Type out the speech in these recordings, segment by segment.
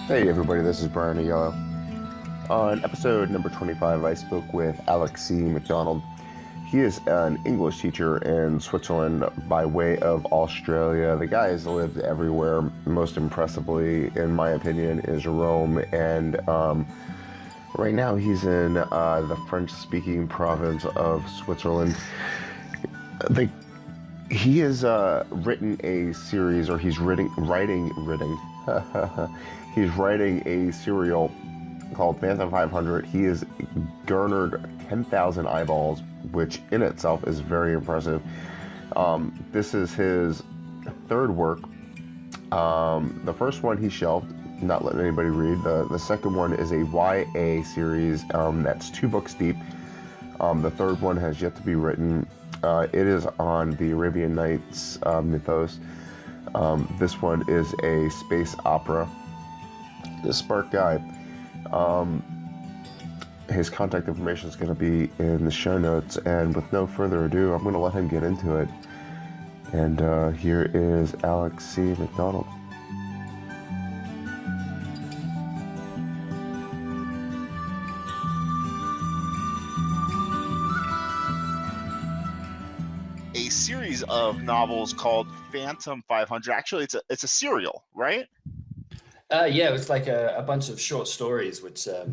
Hey everybody, this is Brian Aiello. On episode number 25, I spoke with Alex C. McDonald. He is an English teacher in Switzerland by way of Australia. The guy has lived everywhere. Most impressively, in my opinion, is Rome. And right now he's in the French-speaking province of Switzerland. He has written a series, or he's writing he's writing a serial called Phantom 500. He has garnered 10,000 eyeballs, which in itself is very impressive. This is his third work. The first one he shelved, not letting anybody read. The second one is a YA series that's 2 books deep. The third one has yet to be written. It is on the Arabian Nights mythos. This one is a space opera. This smart guy. His contact information is going to be in the show notes, and with no further ado, I'm going to let him get into it. And here is Alex C. McDonald. A series of novels called Phantom 500. Actually, it's a serial, right? Yeah, it's like a bunch of short stories, which so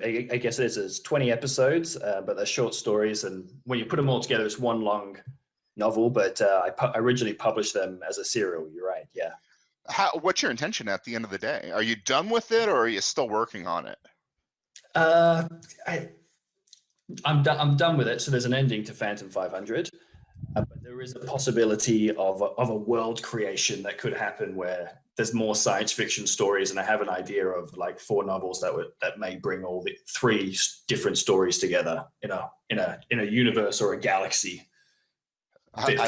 I guess there's 20 episodes, but they're short stories, and when you put them all together, it's one long novel. But I originally published them as a serial. You're right, yeah. What's your intention at the end of the day? Are you done with it, or are you still working on it? I'm done with it. So there's an ending to Phantom 500, but there is a possibility of a world creation that could happen where there's more science fiction stories, and I have an idea of like 4 novels that may bring all the 3 different stories together in a universe or a galaxy. I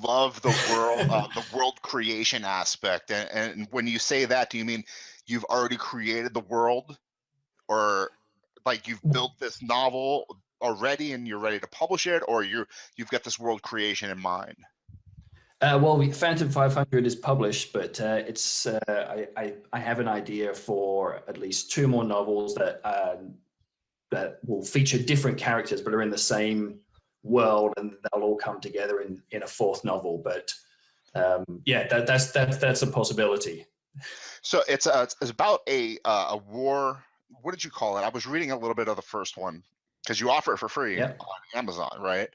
love the world creation aspect. And when you say that, do you mean you've already created the world, or like you've built this novel already and you're ready to publish it, or you've got this world creation in mind? Well, Phantom 500 is published, but it's I have an idea for at least 2 more novels that will feature different characters but are in the same world, and they'll all come together in a 4th novel. But that's a possibility. So it's about a war. What did you call it? I was reading a little bit of the first one because you offer it for free on Amazon, right?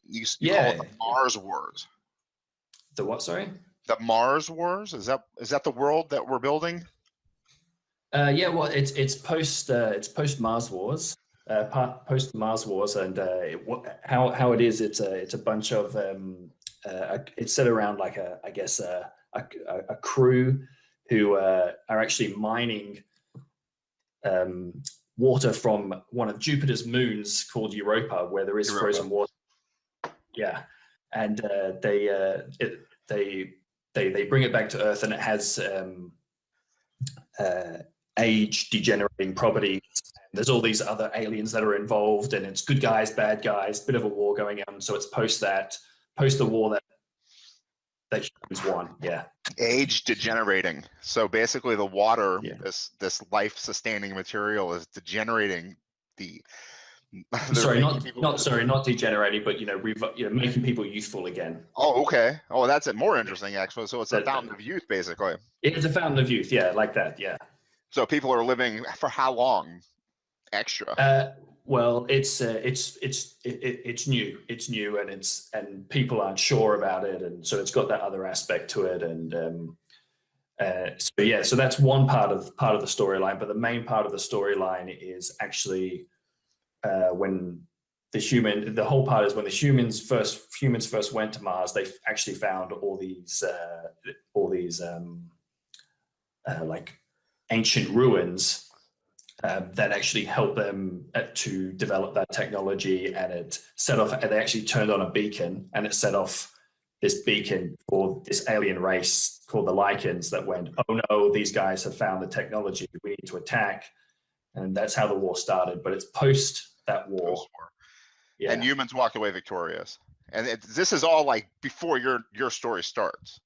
You call it the Mars Wars. The what? Sorry. The Mars Wars. Is that the world that we're building? Yeah. Well, it's post Mars Wars. Post Mars Wars, and how it is. It's a bunch of it's set around like a crew who are actually mining water from one of Jupiter's moons called Europa, where there is frozen water. Yeah, and they bring it back to Earth, and it has age degenerating properties. There's all these other aliens that are involved, and it's good guys, bad guys, bit of a war going on. So it's post the war that humans won. Yeah. Age degenerating. So basically the water, this life-sustaining material, is degenerating not degenerating, but making people youthful again. Oh, okay. Oh, that's it. More interesting, actually. So it's a fountain of youth, basically. It's a fountain of youth, yeah, like that, yeah. So people are living for how long? Extra. Well, it's new. It's new, and people aren't sure about it, and so it's got that other aspect to it, and so that's one part of the storyline. But the main part of the storyline is actually when the whole part is when the humans first went to Mars. They actually found all these like ancient ruins that actually helped them to develop that technology, and they actually turned on a beacon, and it set off this beacon for this alien race called the Lycans that went, oh no, these guys have found the technology, we need to attack. And that's how the war started, but it's post that war. Yeah. And humans walk away victorious. And this is all like before your story starts.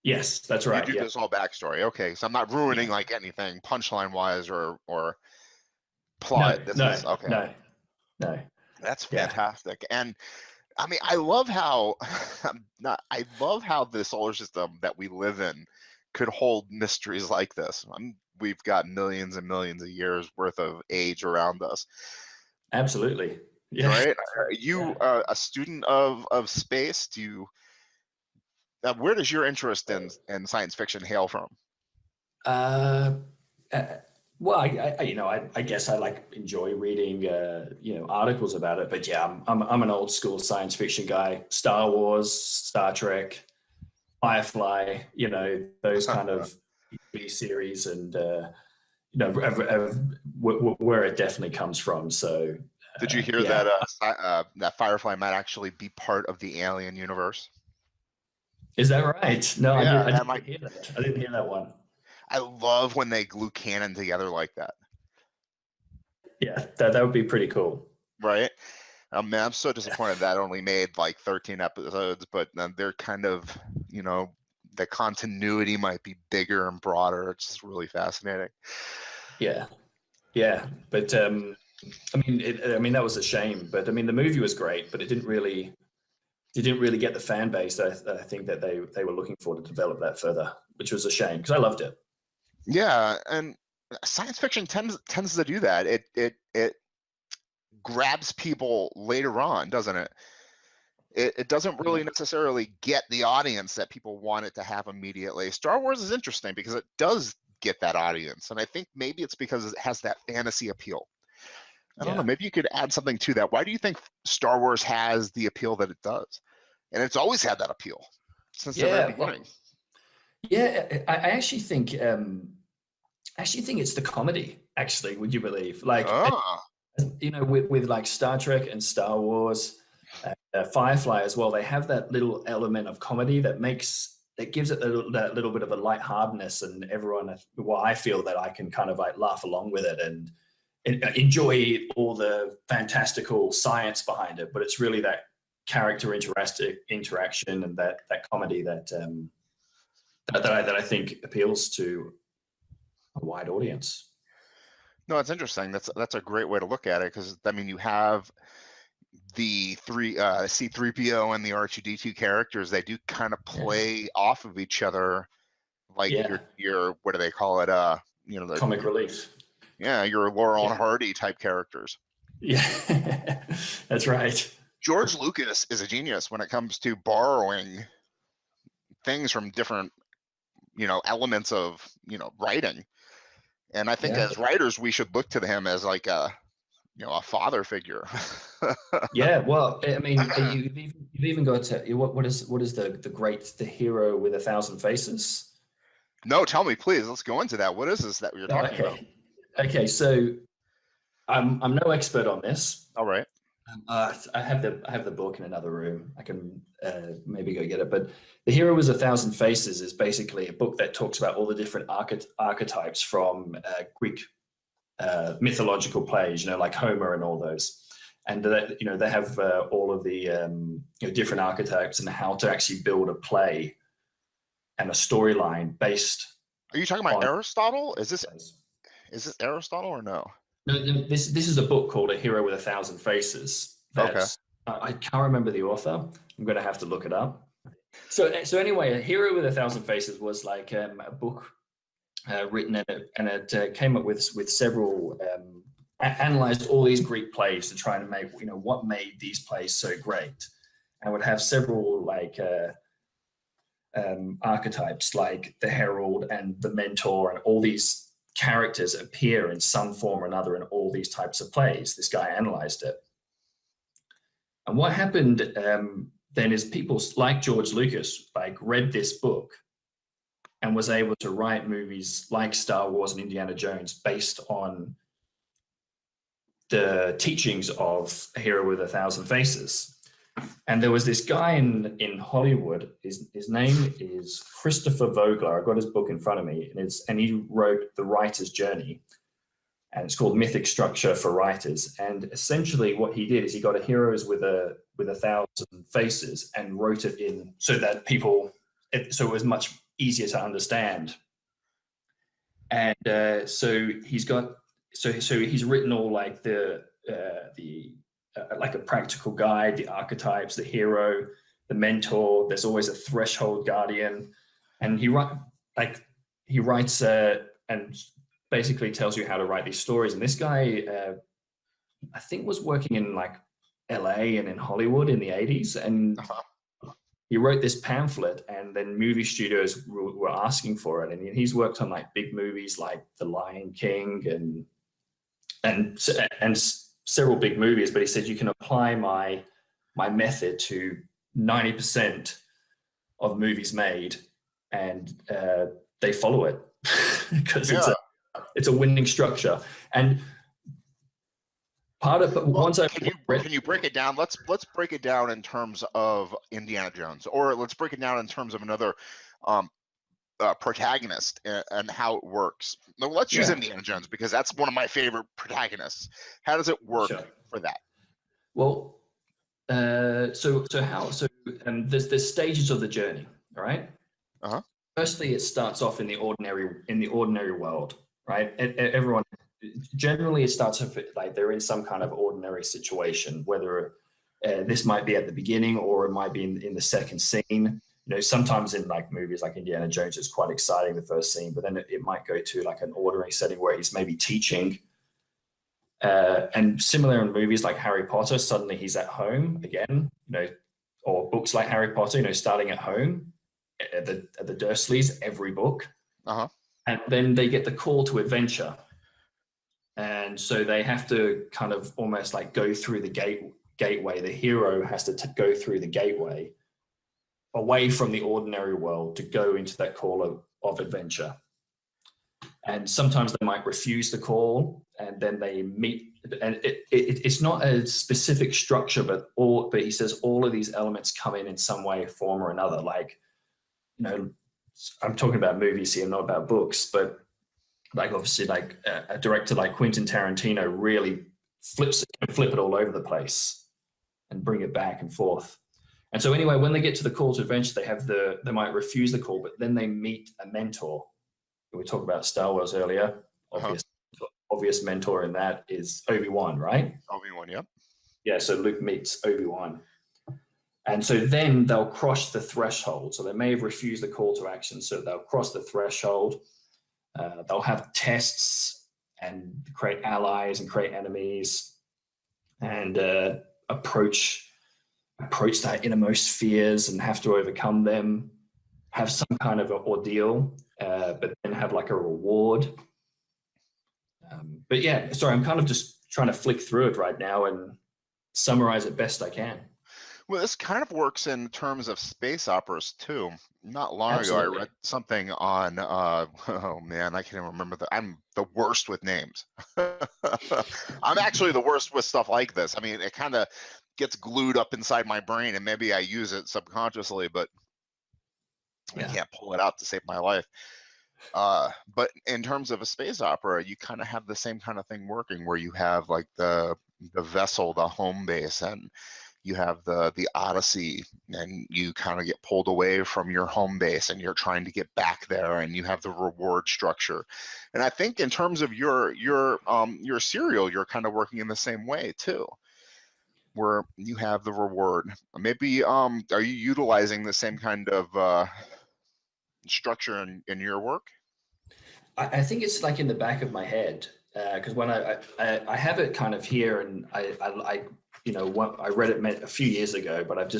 Yes, that's right. You do Yeah. this all backstory. Okay, so I'm not ruining like anything punchline wise or plot. This is okay. No. That's Yeah. fantastic. And I mean, I love how I love how the solar system that we live in could hold mysteries like this. We've got millions and millions of years worth of age around us. Absolutely. Yeah. Right? Are you a student of space? Do you where does your interest in science fiction hail from? Well, I guess I enjoy reading, articles about it. But yeah, I'm an old school science fiction guy. Star Wars, Star Trek, Firefly, those kind of TV series, and where it definitely comes from. So, did you hear yeah. that Firefly might actually be part of the Alien universe? Is that right? No, Yeah, I didn't hear that. I didn't hear that one. I love when they glue canon together like that. Yeah, that would be pretty cool. Right? Man, I'm so disappointed that only made like 13 episodes, but they're kind of, the continuity might be bigger and broader. It's just really fascinating. Yeah, but I mean, that was a shame. But I mean, the movie was great, but it didn't really get the fan base that I think that they were looking for to develop that further, which was a shame because I loved it. Yeah, and science fiction tends to do that. It grabs people later on, doesn't it? It doesn't really necessarily get the audience that people want it to have immediately. Star Wars is interesting because it does get that audience, and I think maybe it's because it has that fantasy appeal. I don't know, maybe you could add something to that. Why do you think Star Wars has the appeal that it does? And it's always had that appeal since the very beginning. Yeah, I actually think it's the comedy. Actually, would you believe? With like Star Trek and Star Wars, Firefly as well, they have that little element of comedy that gives it that little bit of a lightheartedness, and everyone. Well, I feel that I can kind of like laugh along with it and enjoy all the fantastical science behind it, but it's really that character interaction and that comedy that I think appeals to a wide audience. No, it's interesting. That's a great way to look at it, because I mean, you have the C3PO and the R2D2 characters. They do kind of play off of each other, like your what do they call it? The comic relief. Yeah, your Laurel and Hardy type characters. Yeah, that's right. George Lucas is a genius when it comes to borrowing things from different, elements of, writing. And I think as writers, we should look to him as like a father figure. Yeah, well, I mean, you've even got to, what is the hero with 1,000 faces? No, tell me, please. Let's go into that. What is this that you're talking about? Okay, so I'm no expert on this. All right. I have the book in another room. I can maybe go get it. But The Hero with 1,000 Faces is basically a book that talks about all the different archetypes from Greek mythological plays, like Homer and all those. And they have all of the different archetypes and how to actually build a play and a storyline based. Are you talking about Aristotle? Is this Aristotle or no? No, this is a book called A Hero with 1,000 Faces. Okay. I can't remember the author. I'm going to have to look it up. So anyway, A Hero with 1,000 Faces was like a book written, and it came up with several, analyzed all these Greek plays to try to make, what made these plays so great, and would have several like archetypes like the herald and the mentor, and all these characters appear in some form or another in all these types of plays. This guy analyzed it. And what happened then is people like George Lucas read this book and was able to write movies like Star Wars and Indiana Jones based on the teachings of A Hero with 1,000 Faces. And there was this guy in Hollywood. His name is Christopher Vogler. I've got his book in front of me, and he wrote The Writer's Journey, and it's called Mythic Structure for Writers. And essentially, what he did is he got a heroes with 1,000 faces and wrote it in so that so it was much easier to understand. And so he's written all like the like a practical guide, the archetypes, the hero, the mentor. There's always a threshold guardian, and he writes and basically tells you how to write these stories. And this guy, I think, was working in like LA and in Hollywood in the 80s, and he wrote this pamphlet, and then movie studios were asking for it. And he's worked on like big movies like The Lion King and several big movies. But he said, you can apply my method to 90% of movies made, and they follow it because it's a winning structure. And part of can you break it down? Let's break it down in terms of Indiana Jones, or let's break it down in terms of another protagonist and how it works. No, let's use Indiana Jones because that's one of my favorite protagonists. How does it work for that? Well, there's stages of the journey. All right. Firstly, it starts off in the ordinary world, right? Everyone. Generally, it starts off like they're in some kind of ordinary situation, whether this might be at the beginning or it might be in the second scene. You know, sometimes in like movies like Indiana Jones, it's quite exciting, the first scene, but then it might go to like an ordinary setting where he's maybe teaching. And similar in movies like Harry Potter, suddenly he's at home again, you know, or books like Harry Potter, you know, starting at home at the Dursleys, every book. And then they get the call to adventure. And so they have to kind of almost like go through the gateway. The hero has to go through the gateway away from the ordinary world to go into that call of adventure. And sometimes they might refuse the call, and then they meet. And it's not a specific structure, but he says all of these elements come in some way, form, or another. Like, you know, I'm talking about movies here, not about books, but like obviously like a director like Quentin Tarantino really flip it all over the place and bring it back and forth. And so anyway, when they get to the call to adventure, they might refuse the call, but then they meet a mentor. We talked about Star Wars earlier. Obvious mentor in that is Obi-Wan, right? Obi-Wan, yep. Yeah, so Luke meets Obi-Wan. And so then they'll cross the threshold. So they may have refused the call to action, so they'll cross the threshold. They'll have tests and create allies and create enemies and approach their innermost fears and have to overcome them, have some kind of an ordeal, but then have like a reward. But yeah, sorry, I'm kind of just trying to flick through it right now and summarize it best I can. Well, this kind of works in terms of space operas too. Not long ago, I read something on, oh man, I can't even remember. I'm the worst with names. I'm actually the worst with stuff like this. I mean, it kind of gets glued up inside my brain and maybe I use it subconsciously, but I can't pull it out to save my life. But in terms of a space opera, you kind of have the same kind of thing working where you have like the vessel, the home base, and you have the Odyssey, and you kind of get pulled away from your home base and you're trying to get back there, and you have the reward structure. And I think in terms of your serial, you're kind of working in the same way too, where you have the reward. Maybe are you utilizing the same kind of structure in your work? I think it's like in the back of my head, because when I have it kind of here, and I you know, I read it a few years ago, but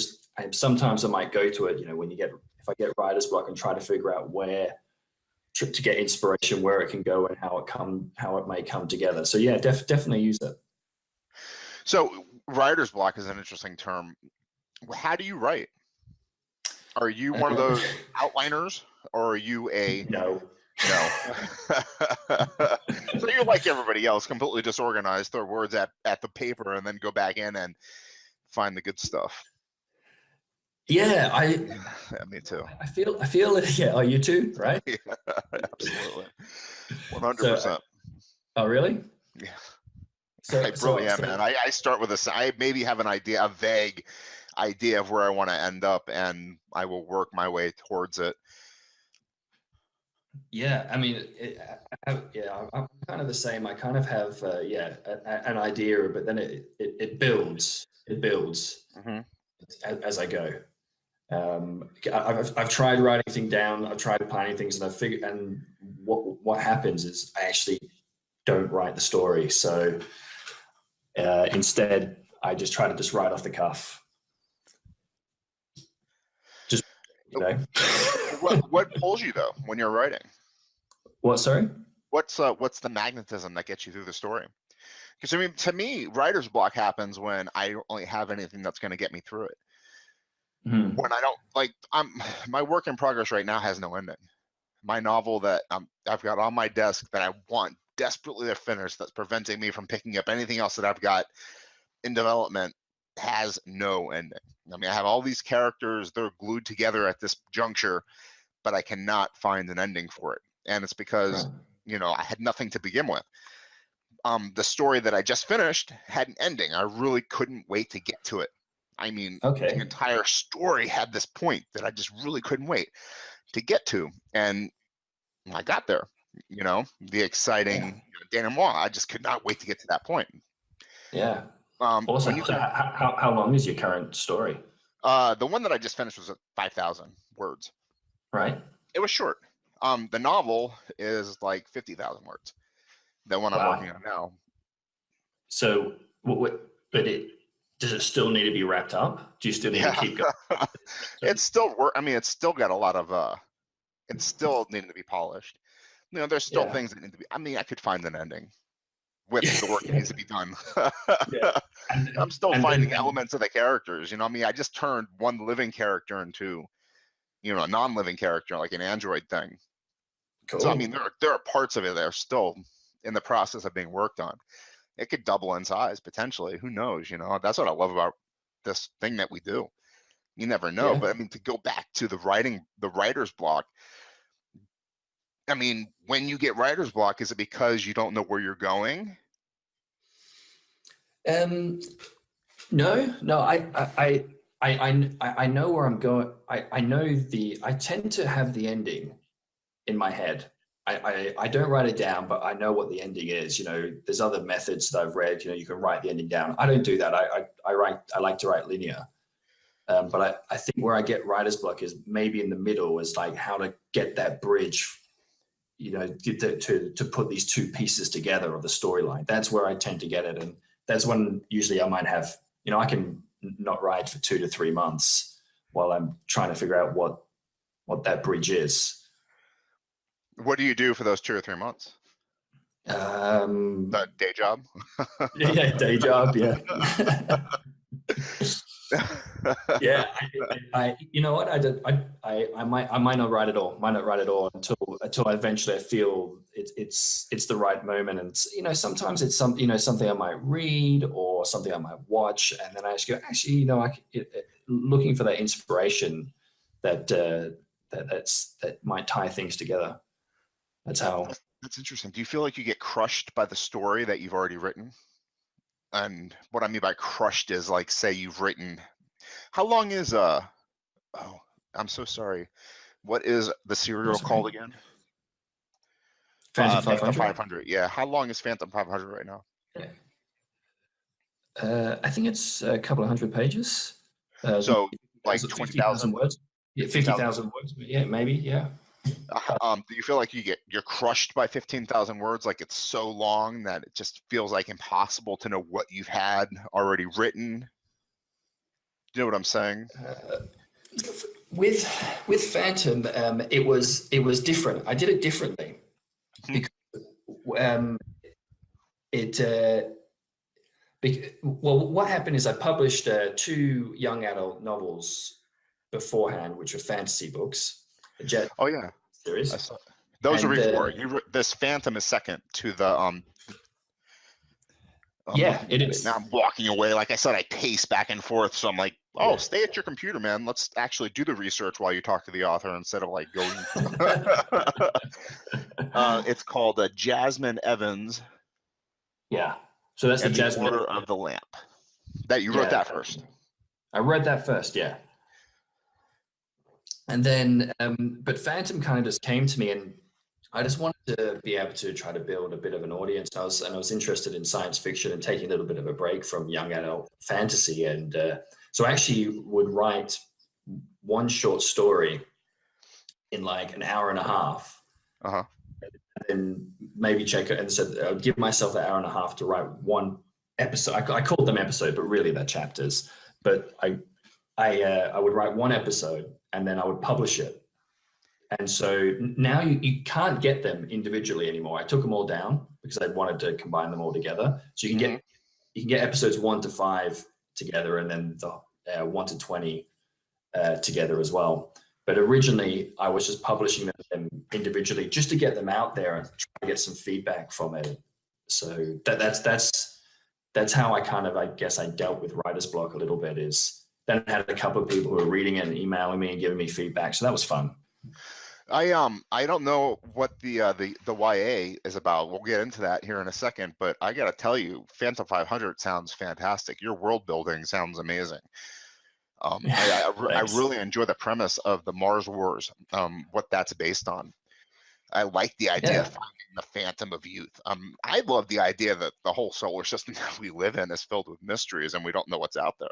sometimes I might go to it, you know, if I get writer's block and try to figure out where to get inspiration, where it can go and how it may come together. So yeah, definitely use it. So writer's block is an interesting term. How do you write? Are you one of those outliners, or are you a no? So you're like everybody else, completely disorganized, throw words at the paper and then go back in and find the good stuff. Yeah, me too. I feel it. Yeah, are you too? Right? Yeah, absolutely, 100%. Oh, really? Yeah. I really am, man. I start with I maybe have a vague idea of where I want to end up, and I will work my way towards it. Yeah, I mean, I'm kind of the same. I kind of have, an idea, but then it builds. It builds Hmm. as I go. I've tried writing things down. I've tried planning things, and I figured. And what happens is I actually don't write the story. So instead, I just try to just write off the cuff. Just What pulls you though when you're writing? what? Sorry. What's the magnetism that gets you through the story? Because I mean, to me, writer's block happens when I don't really have anything that's going to get me through it. Hmm. When I don't like, my work in progress right now has no ending. My novel that I've got on my desk that I want desperately to finish, that's preventing me from picking up anything else that I've got in development, has no ending. I mean, I have all these characters, they're glued together at this juncture, but I cannot find an ending for it. And it's because, Right. I had nothing to begin with. The story that I just finished had an ending. I really couldn't wait to get to it. I mean, the Okay. entire story had this point that I just really couldn't wait to get to. And I got there, the Yeah. exciting denouement. I just could not wait to get to that point. Yeah. When Awesome. you So can, how long is your current story? the one that I just finished was at 5,000 words. Right. It was short. The novel is like 50,000 words. The one I'm working Wow. on now. So but does it still need to be wrapped up? Do you still need to Yeah, keep going? it's still work. I mean, it's still got a lot of it's still needing to be polished. There's still Yeah. things that need to be. I mean, I could find an ending with the work that Yeah. needs to be done. Yeah. I'm still And finding then elements of the characters. I mean, I just turned one living character into, a non-living character, like an android thing. So I mean, cool. there are parts of it that are still in the process of being worked on. It could double in size potentially. Who knows? That's what I love about this thing that we do. You never know. Yeah. But I mean, to go back to the writer's block. I mean, when you get writer's block, is it because you don't know where you're going? Um. No. I know where I'm going. I know I tend to have the ending in my head. I don't write it down, but I know what the ending is. There's other methods that I've read. You can write the ending down. I don't do that. I like to write linear. But I think where I get writer's block is maybe in the middle, is like how to get that bridge, to put these two pieces together of the storyline. That's where I tend to get it. And that's when usually I might have, I can not write for 2 to 3 months while I'm trying to figure out what that bridge is. What do you do for those 2 or 3 months? The day job? Yeah, day job. Yeah. Yeah, you know what, I might not write it all. Might not write it all until eventually I feel it's the right moment. And sometimes it's something I might read or something I might watch, and then I just go, actually, looking for that inspiration that might tie things together. That's how. That's interesting. Do you feel like you get crushed by the story that you've already written? And what I mean by crushed is, like, say you've written, how long is oh, I'm so sorry. What is the serial That's okay. called again? Phantom Phantom 500. 500. Yeah. How long is Phantom 500 right now? I think it's a couple of hundred pages. So like 50,000 20,000, words. Yeah, 15,000. 50,000 words. Yeah, maybe. Yeah. Do you feel like you're crushed by 15,000 words? Like it's so long that it just feels like impossible to know what you've had already written? Do you know what I'm saying? With Phantom, it was different. I did it differently because it. Well, what happened is I published 2 young adult novels beforehand, which were fantasy books. Oh yeah, Series. I saw. Those are And before this Phantom is second to the I'm yeah, looking it at it now. is. I'm walking away. Like I said, I pace back and forth. So I'm like, oh, Yeah. stay at your computer, man. Let's actually do the research while you talk to the author instead of like going. It's called Jasimine Evans Yeah. So that's the and the Jasmine. Order of the Lamp. That you wrote Yeah. that first. I read that first. Yeah. And then, but Phantom kind of just came to me, and I just wanted to be able to try to build a bit of an audience. I was interested in science fiction and taking a little bit of a break from young adult fantasy. And so I actually would write one short story in like an hour and a half, Uh-huh. and maybe check it. And so I would give myself an hour and a half to write one episode. I called them episode, but really they're chapters. But I would write one episode and then I would publish it. And so now you can't get them individually anymore. I took them all down because I wanted to combine them all together. So you can get episodes 1 to 5 together, and then the 1 to 20 together as well. But originally, I was just publishing them individually just to get them out there and try to get some feedback from it. So that's how I kind of, I guess, I dealt with writer's block a little bit. Is then I had a couple of people who were reading it and emailing me and giving me feedback. So that was fun. I don't know what the YA is about. We'll get into that here in a second, but I gotta tell you, Phantom 500 sounds fantastic. Your world building sounds amazing. I really enjoy the premise of the Mars Wars, what that's based on. I like the idea of finding the Phantom of Youth. I love the idea that the whole solar system that we live in is filled with mysteries and we don't know what's out there.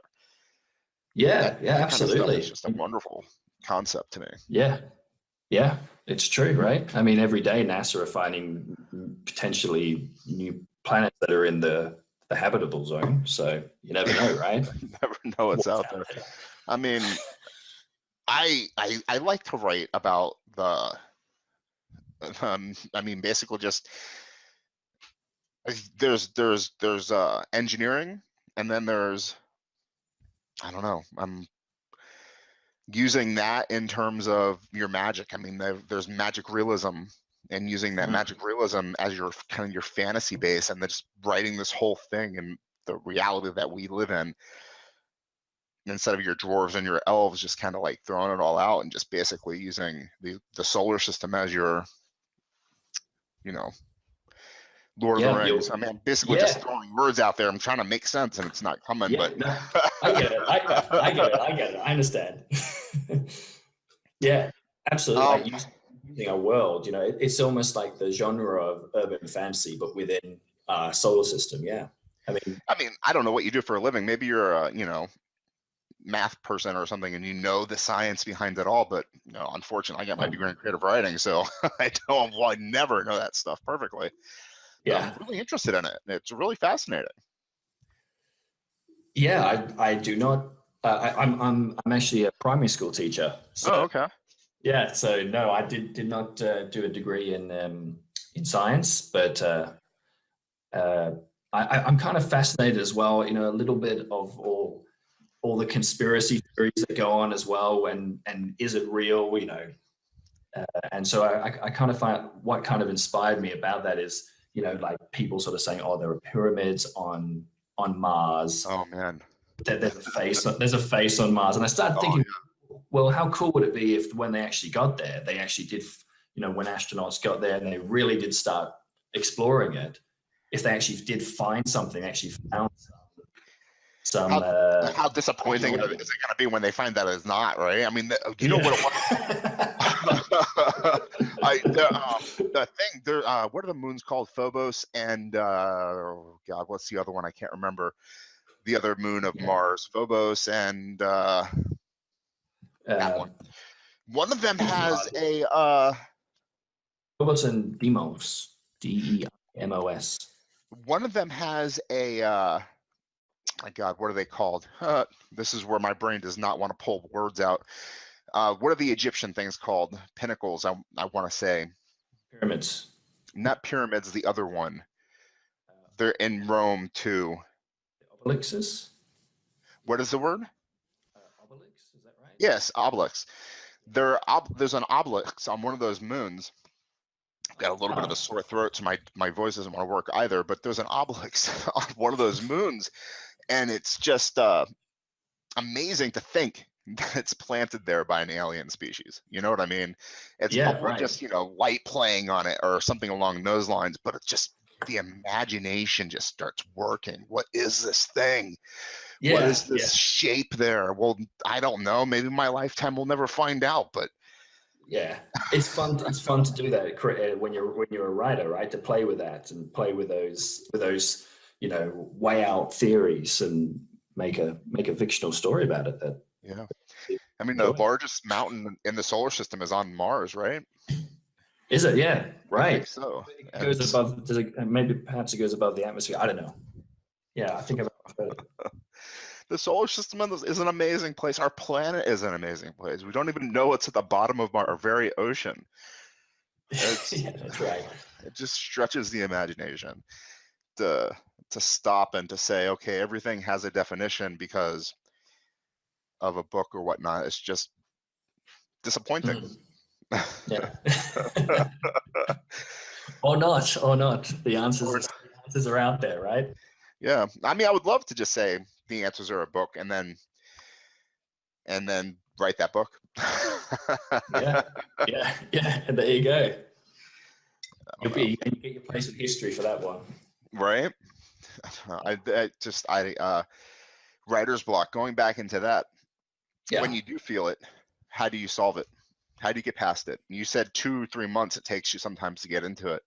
Yeah, absolutely. Kind of it's just a wonderful concept to me. Yeah, it's true, right? I mean, every day NASA are finding potentially new planets that are in the habitable zone. So you never know, right? You never know what's out there. I mean, I like to write about the, I mean, basically just there's engineering, and then there's, I don't know, I'm using that in terms of your magic. I mean, there's magic realism, and using that magic realism as your kind of your fantasy base, and then just writing this whole thing and the reality that we live in, instead of your dwarves and your elves, just kind of like throwing it all out and just basically using the solar system as your, you know, Lord of the Rings. I mean, I'm basically just throwing words out there. I'm trying to make sense, and it's not coming. But no, I get it. I get it. I understand. Yeah, absolutely. Like using a world, you know, it's almost like the genre of urban fantasy, but within solar system. Yeah. I mean, I don't know what you do for a living. Maybe you're a, you know, math person or something, and you know the science behind it all. But you know, unfortunately, I got my degree in creative writing, so I never know that stuff perfectly. Yeah, I'm really interested in it. It's really fascinating. Yeah, I do not. I'm actually a primary school teacher. So, okay. Yeah, so no, I did not do a degree in science, but I'm kind of fascinated as well. You know, a little bit of all the conspiracy theories that go on as well, and is it real? You know, and so I kind of find what kind of inspired me about that is, you know, like people sort of saying, oh, there are pyramids on Mars. Oh man, there's a face on Mars, and I started thinking, well, how cool would it be if when they actually got there, they actually did, you know, when astronauts got there and they really did start exploring it, if they actually did find something, actually found some how disappointing is it going to be when they find that it's not, right? I mean, you know what it was? The thing there, what are the moons called? Phobos and oh God, what's the other one? I can't remember. The other moon of Mars, Phobos, and that one. One of them has a Phobos and Deimos, Deimos. One of them has a my God, what are they called? This is where my brain does not want to pull words out. What are the Egyptian things called? Pinnacles, I want to say. Pyramids. Not pyramids, the other one. They're in Rome too. Obelixes? What is the word? Obelix, is that right? Yes, obelix. There's an obelix on one of those moons. I've got a little bit of a sore throat, so my voice doesn't want to work either, but there's an obelix on one of those moons, and it's just amazing to think that it's planted there by an alien species. You know what I mean? It's probably just, you know, light playing on it or something along those lines, but it's just, the imagination just starts working. What is this thing? What is this shape there? Well, I don't know. Maybe my lifetime will never find out, but Yeah, it's fun. It's fun to do that when you're a writer, right? To play with that and play with those way out theories and make a fictional story about it. That Yeah. I mean, the enjoy. largest mountain in the solar system is on Mars, right? Is it? Yeah, I think right. so. It And goes above. Maybe perhaps it goes above the atmosphere. I don't know. Yeah, I think I've heard it. the solar system is an amazing place. Our planet is an amazing place. We don't even know what's at the bottom of our very ocean. Yeah, that's right. It just stretches the imagination to stop and to say, okay, everything has a definition because of a book or whatnot. It's just disappointing. Yeah. Or not, or not. The answers are out there, right? Yeah. I mean, I would love to just say the answers are a book and then write that book. Yeah, yeah. And there you go. You get your place in history for that one. Right. Writer's block, going back into that. Yeah. When you do feel it, how do you solve it? How do you get past it? You said 2-3 months it takes you sometimes to get into it.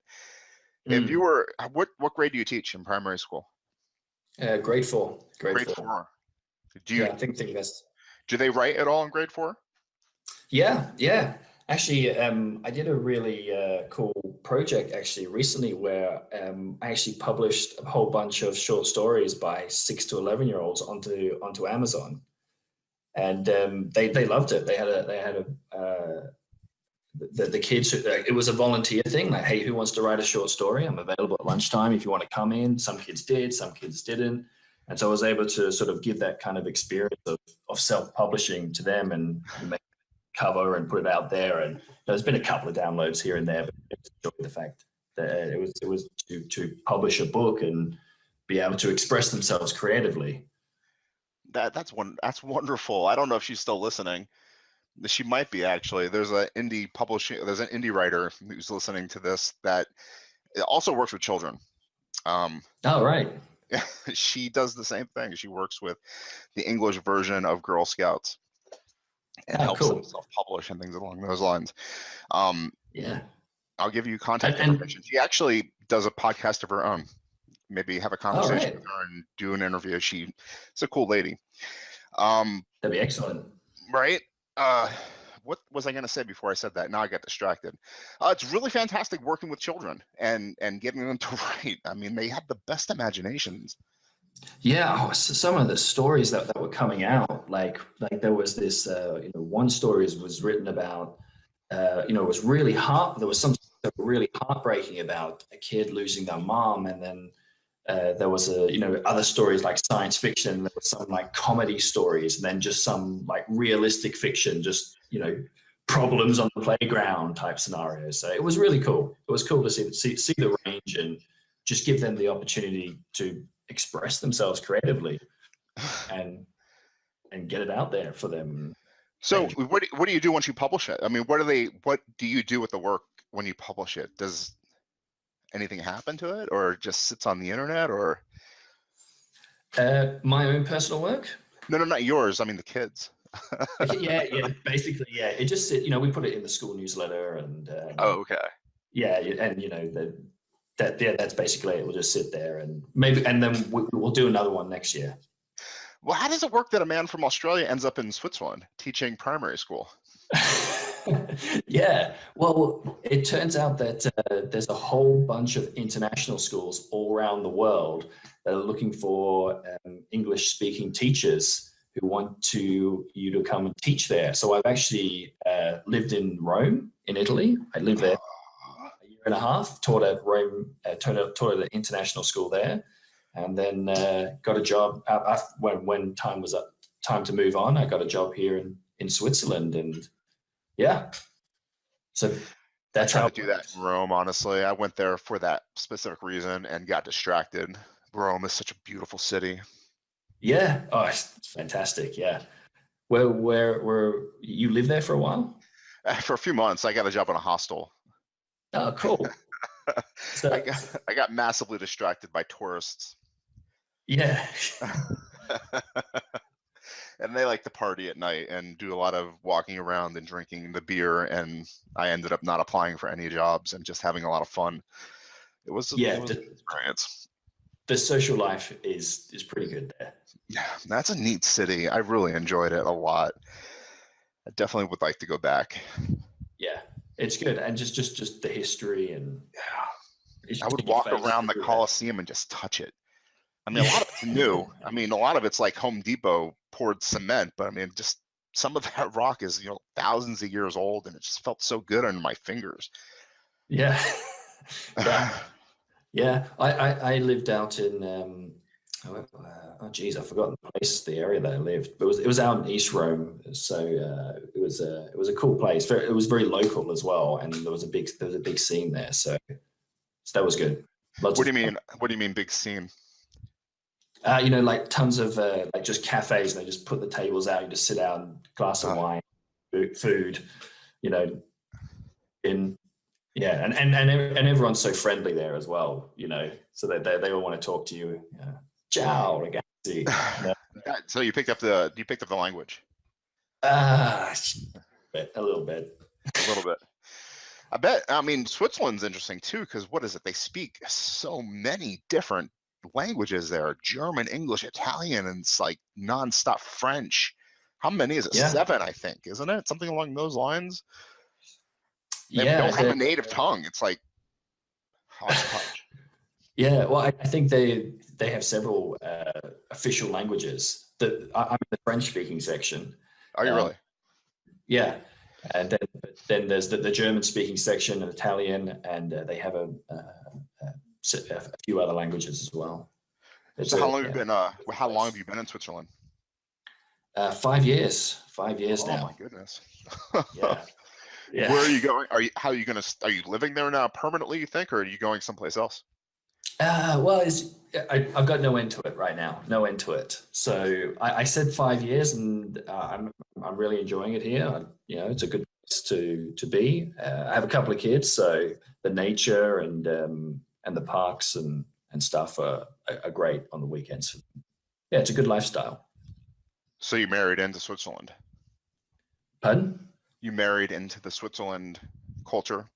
If you were, what grade do you teach in primary school? Grade 4. Grade 4. I think that's. Do they write at all in grade 4? Yeah. Actually, I did a really cool project actually recently where I actually published a whole bunch of short stories by 6 to 11-year-olds onto Amazon, and they loved it. They had the kids. It was a volunteer thing. Like, hey, who wants to write a short story? I'm available at lunchtime if you want to come in. Some kids did, some kids didn't, and so I was able to sort of give that kind of experience of self-publishing to them and make cover and put it out there. And there's been a couple of downloads here and there, but I enjoyed the fact that it was to publish a book and be able to express themselves creatively. That's wonderful. I don't know if she's still listening. She might be, actually. There's an indie writer who's listening to this that also works with children. Oh, right. She does the same thing. She works with the English version of Girl Scouts and helps them self-publish and things along those lines. Yeah. I'll give you contact information. She actually does a podcast of her own. Maybe have a conversation with her and do an interview. She's a cool lady. That'd be excellent. Right? What was I going to say before I said that? Now I got distracted. It's really fantastic working with children and getting them to write. I mean, they have the best imaginations. Yeah, so some of the stories that were coming out, like there was this, one story was written about, it was really there was something really heartbreaking about a kid losing their mom, and then there was other stories like science fiction. There was some like comedy stories, and then just some like realistic fiction, just problems on the playground type scenarios. So it was really cool. It was cool to see the range and just give them the opportunity to express themselves creatively and get it out there for them. So what do you do once you publish it? I mean, what do you do with the work when you publish it? Does anything happen to it, or just sits on the internet, or my own personal work? No, not yours. I mean the kids. yeah, basically, yeah. It just we put it in the school newsletter, and okay. Yeah, and that's basically it. We'll just sit there and then we'll do another one next year. Well, how does it work that a man from Australia ends up in Switzerland teaching primary school? Yeah, well, it turns out that there's a whole bunch of international schools all around the world that are looking for English-speaking teachers who want you to come and teach there. So I've actually lived in Rome, in Italy. I lived there a year and a half, taught at Rome, taught at an international school there, and then got a job when time was up, time to move on. I got a job here in Switzerland, and yeah, so that's how I do that in Rome. Honestly, I went there for that specific reason and got distracted. Rome is such a beautiful city. Yeah, oh, it's fantastic. Yeah, where you live there for a while? For a few months, I got a job in a hostel. Oh, cool. So, I got massively distracted by tourists. Yeah. and they like to party at night and do a lot of walking around and drinking the beer. And I ended up not applying for any jobs and just having a lot of fun. It was a good experience. The social life is pretty good there. Yeah, that's a neat city. I really enjoyed it a lot. I definitely would like to go back. Yeah, it's good, and just the history and I would walk around the Coliseum and just touch it. I mean, a lot of it's new. I mean, a lot of it's like Home Depot poured cement, but I mean, just some of that rock is, you know, thousands of years old, and it just felt so good on my fingers. Yeah. Yeah. I lived out in oh geez, I've forgotten the place, the area that I lived, but it was out in East Rome, so it was a cool place. It was very local as well, and there was a big scene there, so that was good. What do you mean? What do you mean big scene? You know, like tons of like just cafes, and they just put the tables out. You just sit down, glass of wine, food, you know, and everyone's so friendly there as well, you know. So they all want to talk to you. Ciao, ragazzi. So you picked up the language? A little bit. A little bit. I bet. I mean, Switzerland's interesting too, because what is it? They speak so many different languages there: German, English, Italian, and it's like nonstop French. How many is it? 7, I think, isn't it? Something along those lines. They don't have a native tongue. It's like hodgepodge. Yeah, well, I think they have several official languages. I'm in the French-speaking section. Are you really? Yeah, and then there's the German-speaking section and Italian, and they have a few other languages as well. So how long have you been? How long have you been in Switzerland? 5 years. 5 years now. Oh my goodness. Yeah. Yeah. Where are you going? Are you living there now permanently, you think, or are you going someplace else? Well, I've got no end to it right now. No end to it. So I said 5 years, and I'm really enjoying it here. You know, it's a good place to be. I have a couple of kids, so the nature and the parks and stuff are great on the weekends. Yeah, it's a good lifestyle. So you married into Switzerland? Pardon? You married into the Switzerland culture?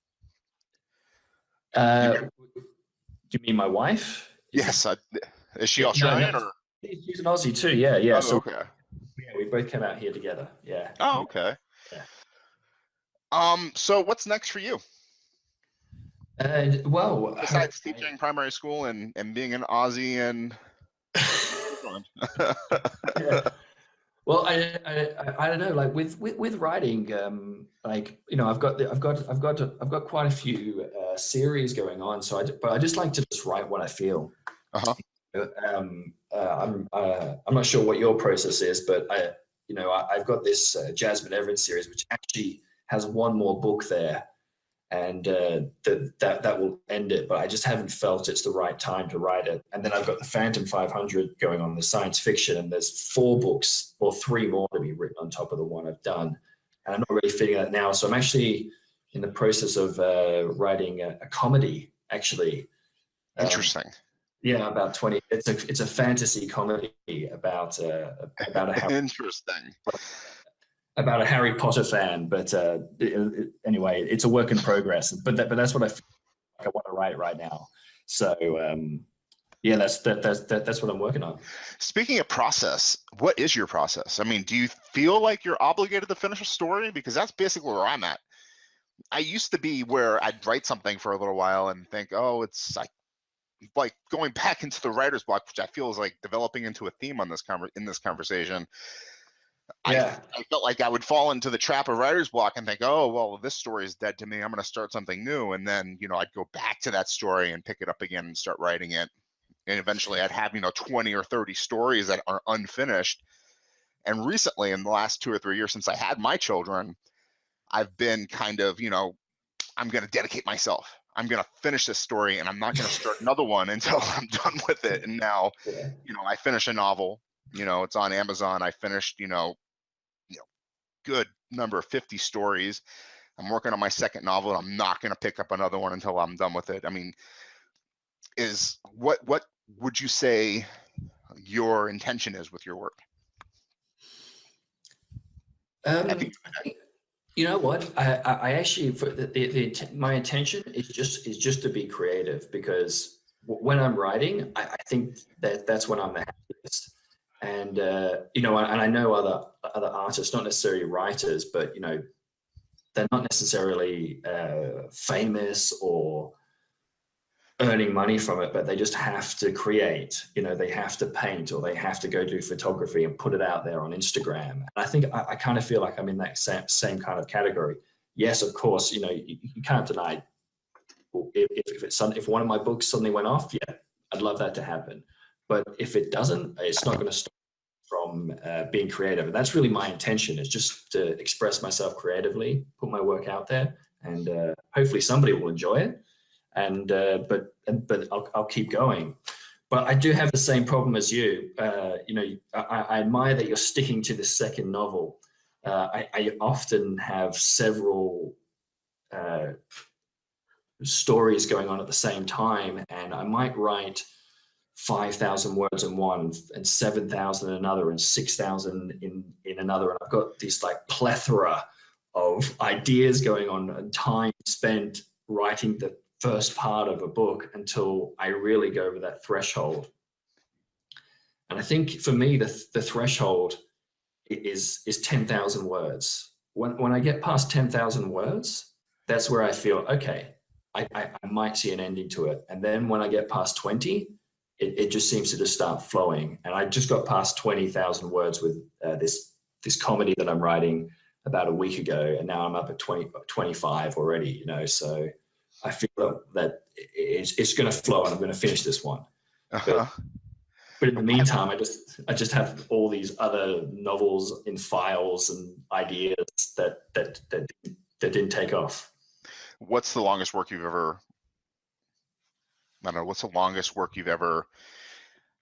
Do you mean my wife? Yes. Is she Australian? No. Or? She's an Aussie too. Yeah, yeah. Oh, so okay. Yeah, we both came out here together. Yeah. Oh, okay. Yeah. So what's next for you? Well, besides teaching primary school and being an Aussie and. Yeah. Well, I don't know. Like with writing, like, you know, I've got quite a few series going on. So but I just like to just write what I feel. I'm not sure what your process is, but I've got this Jasimine Evans series, which actually has one more book there, and that will end it. But I just haven't felt it's the right time to write it. And then I've got the Phantom 500 going on, the science fiction, and there's 4 books or 3 more to be written on top of the one I've done. And I'm not really feeling that now. So I'm actually in the process of writing a comedy, actually. Interesting. Yeah, about 20. It's a fantasy comedy about a interesting. About a Harry Potter fan, but anyway, it's a work in progress. But that's what I feel like I want to write right now. So yeah, that's what I'm working on. Speaking of process, what is your process? I mean, do you feel like you're obligated to finish a story? Because that's basically where I'm at. I used to be where I'd write something for a little while and think, oh, it's like going back into the writer's block, which I feel is like developing into a theme on in this conversation. Yeah. I felt like I would fall into the trap of writer's block and think, oh, well, this story is dead to me. I'm going to start something new. And then, I'd go back to that story and pick it up again and start writing it. And eventually I'd have, 20 or 30 stories that are unfinished. And recently, in the last 2 or 3 years since I had my children, I've been kind of, I'm going to dedicate myself. I'm going to finish this story, and I'm not going to start another one until I'm done with it. And now, I finished a novel, it's on Amazon. I finished, good number of 50 stories. I'm working on my second novel, and I'm not going to pick up another one until I'm done with it. I mean, what would you say your intention is with your work? Have you? I think, you know what? I actually, for my intention is just to be creative, because when I'm writing, I think that's when I'm the happiest. And you know, and I know other artists, not necessarily writers, but you know, they're not necessarily famous or earning money from it, but they just have to create. You know, they have to paint, or they have to go do photography and put it out there on Instagram. And I think I kind of feel like I'm in that same kind of category. Yes, of course, you know, you can't deny if one of my books suddenly went off, yeah, I'd love that to happen. But if it doesn't, it's not going to stop from being creative. And that's really my intention, is just to express myself creatively, put my work out there, and hopefully somebody will enjoy it. And but I'll keep going. But I do have the same problem as you. You know, I admire that you're sticking to the second novel. I often have several stories going on at the same time, and I might write 5,000 words in one, and 7,000 in another, and 6,000 in another, and I've got this like plethora of ideas going on, and time spent writing the first part of a book until I really go over that threshold. And I think for me, the threshold is 10,000 words. When I get past 10,000 words, that's where I feel, okay, I might see an ending to it. And then when I get past 20, it just seems to just start flowing. And I just got past 20,000 words with this comedy that I'm writing about a week ago, and now I'm up at 25 already, you know, so I feel that it's going to flow, and I'm going to finish this one. But in the meantime, I just have all these other novels in files and ideas that didn't take off. What's the longest work you've ever? I don't know. What's the longest work you've ever?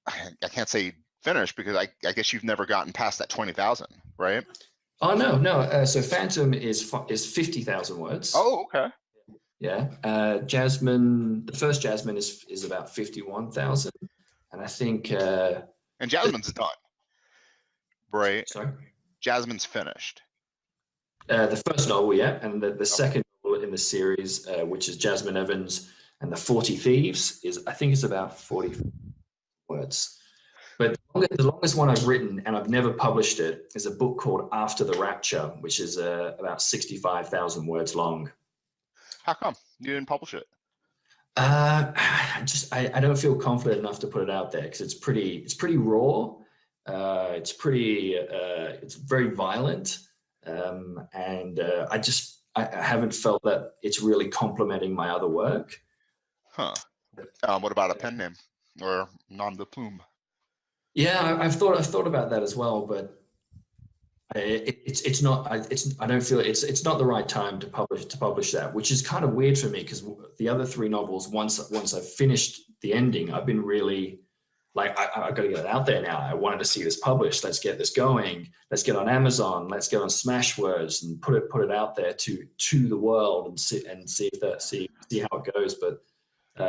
I can't say finished, because I guess you've never gotten past that 20,000, right? Oh no. So Phantom is 50,000 words. Oh, okay. Yeah. Jasmine, the first Jasmine is about 51,000, and I think. And Jasmine's done, right? Sorry. Jasmine's finished. The first novel, yeah, and the second novel in the series, which is Jasimine Evans and the 40 Thieves, I think it's about 40 words. But the longest one I've written, and I've never published it, is a book called After the Rapture, which is about 65,000 words long. How come you didn't publish it? I don't feel confident enough to put it out there, because it's pretty raw. It's very violent. And I haven't felt that it's really complementing my other work. Huh. What about a pen name or nom de plume? Yeah, I've thought about that as well, but it's not. I don't feel it's not the right time to publish that, which is kind of weird for me, because the other three novels, once I've finished the ending, I've been really like, I've got to get it out there now. I wanted to see this published. Let's get this going. Let's get on Amazon. Let's get on Smashwords and put it out there to the world, and see how it goes. But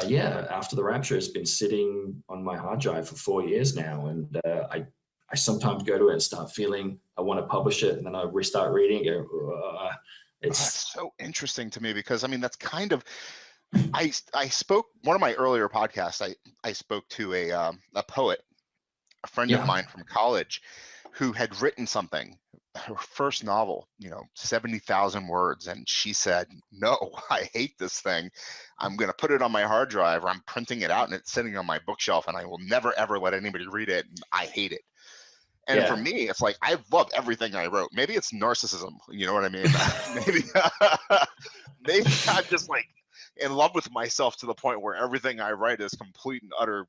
yeah, After the Rapture has been sitting on my hard drive for 4 years now, and I sometimes go to it and start feeling I want to publish it, and then I restart reading it. That's so interesting to me, because I mean, that's kind of. I spoke one of my earlier podcasts. I spoke to a poet, a friend of mine from college, who had written something, her first novel, 70,000 words, and she said, "No, I hate this thing. I'm going to put it on my hard drive, or I'm printing it out, and it's sitting on my bookshelf, and I will never ever let anybody read it. And I hate it." And for me, it's like, I love everything I wrote. Maybe it's narcissism, you know what I mean? maybe I'm just like in love with myself to the point where everything I write is complete and utter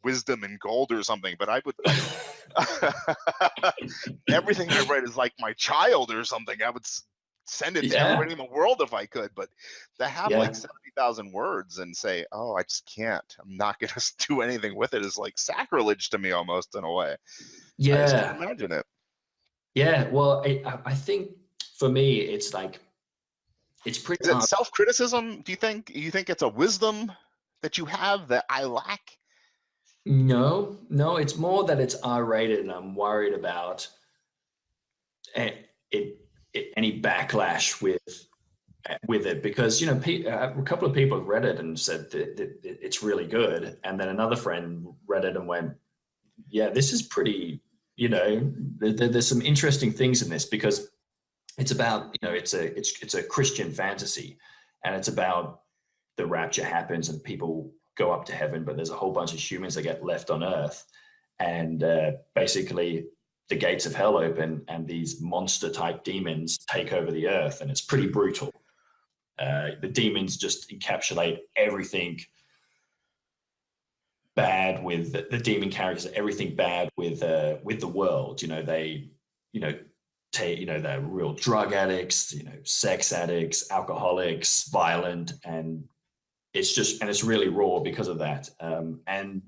wisdom and gold or something. But I would everything I write is like my child or something. I would send it to everybody in the world if I could. But to have like 70,000 words and say, "Oh, I just can't. I'm not going to do anything with it," is like sacrilege to me, almost, in a way. Yeah, I just can't imagine it. Yeah, well, I think for me, it's like, it's pretty. Is it self-criticism? Do you think it's a wisdom that you have that I lack? No, it's more that it's R-rated, and I'm worried about it any backlash with it, because a couple of people have read it and said that it's really good, and then another friend read it and went, yeah, this is pretty, there's some interesting things in this, because it's about, it's a Christian fantasy, and it's about the rapture happens and people go up to heaven, but there's a whole bunch of humans that get left on earth, and basically the gates of hell open and these monster type demons take over the earth, and it's pretty brutal. The demons just encapsulate everything bad with the demon characters, everything bad with the world. They're real drug addicts, sex addicts, alcoholics, violent, and it's really raw because of that. And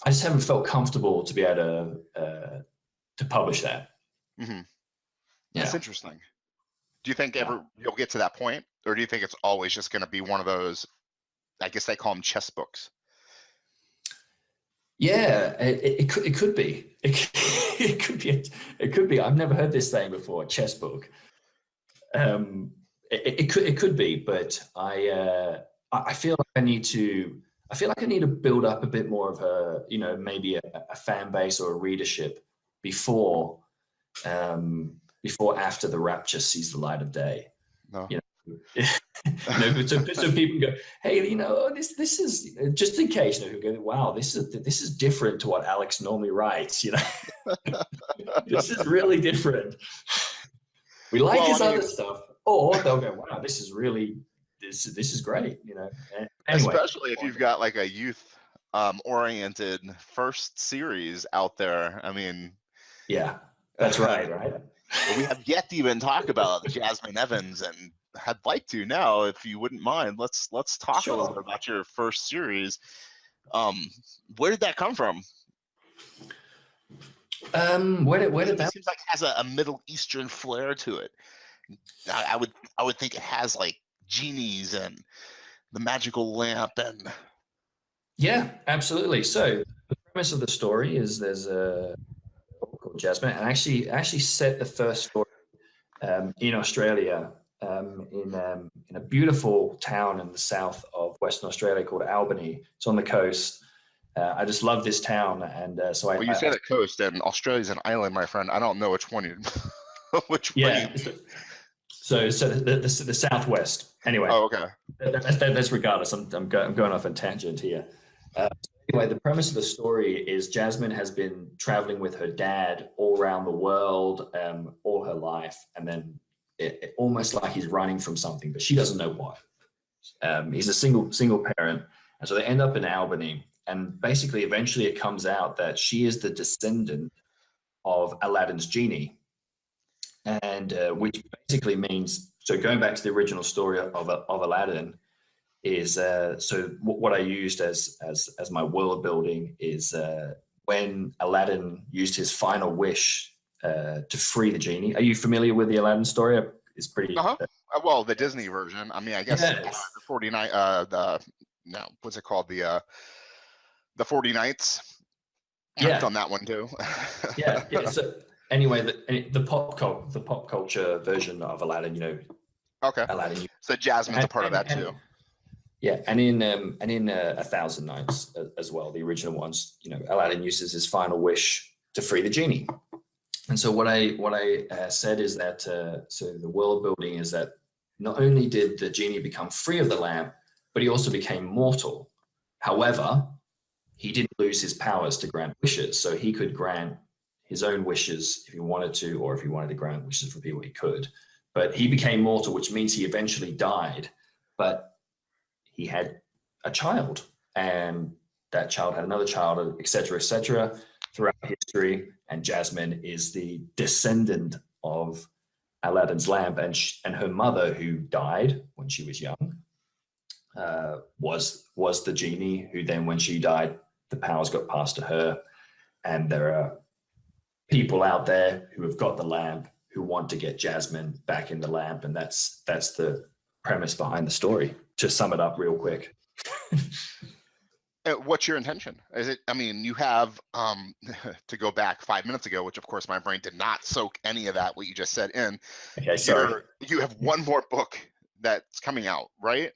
I just haven't felt comfortable to be able to publish that. Mm-hmm. That's interesting. Do you think ever you'll get to that point, or do you think it's always just going to be one of those, I guess they call them chess books? Yeah, it could be. It could be. I've never heard this saying before, chess book. It could be, but I feel like I need to build up a bit more of a, maybe a fan base or a readership before after the rapture sees the light of day. No. So people go, hey, this is, just in case, who go, wow, this is different to what Alex normally writes. This is really different. We like his other stuff, or they'll go, wow, this is really this is great. Anyway, especially if you've got like a youth oriented first series out there. I mean, yeah, that's right. Well, we have yet to even talk about Jasimine Evans, and I'd like to now, if you wouldn't mind. Let's talk a little bit about your first series. Where did that come from? Where did that? It seems like it has a Middle Eastern flair to it. I would think it has like genies and the magical lamp and. Yeah, absolutely. So the premise of the story is there's a called Jasmine, and actually set the first story in Australia, in a beautiful town in the south of Western Australia called Albany. It's on the coast. I just love this town, and so I. Well, you say the coast, and Australia's an island, my friend. I don't know which one you. So the southwest. Anyway. Oh, okay. That's regardless. I'm going off a tangent here. Anyway, the premise of the story is Jasmine has been traveling with her dad all around the world all her life, and then it almost like he's running from something, but she doesn't know what. He's a single parent, and so they end up in Albany, and basically eventually it comes out that she is the descendant of Aladdin's genie, and which basically means, so going back to the original story of Aladdin, is so what I used as my world building is when Aladdin used his final wish to free the genie. Are you familiar with the Aladdin story? It's pretty. Well, the Disney version. I mean, I guess the 49. What's it called? The 40 Nights. I've done that one too. yeah. So anyway, the pop culture version of Aladdin. Okay. Aladdin. So Jasmine's a part of that too. Yeah, and in 1,000 Nights as well, the original ones, Aladdin uses his final wish to free the genie. And so what I said is that so the world building is that not only did the genie become free of the lamp, but he also became mortal. However, he didn't lose his powers to grant wishes, so he could grant his own wishes if he wanted to, or if he wanted to grant wishes for people, he could. But he became mortal, which means he eventually died. But he had a child, and that child had another child, et cetera, throughout history. And Jasmine is the descendant of Aladdin's lamp, and her mother, who died when she was young, was the genie, who then, when she died, the powers got passed to her. And there are people out there who have got the lamp who want to get Jasmine back in the lamp, and that's the premise behind the story, to sum it up real quick. What's your intention? Is it, I mean, you have, to go back 5 minutes ago, which of course my brain did not soak any of that, what you just said in. Okay, sorry. You have one more book that's coming out, right?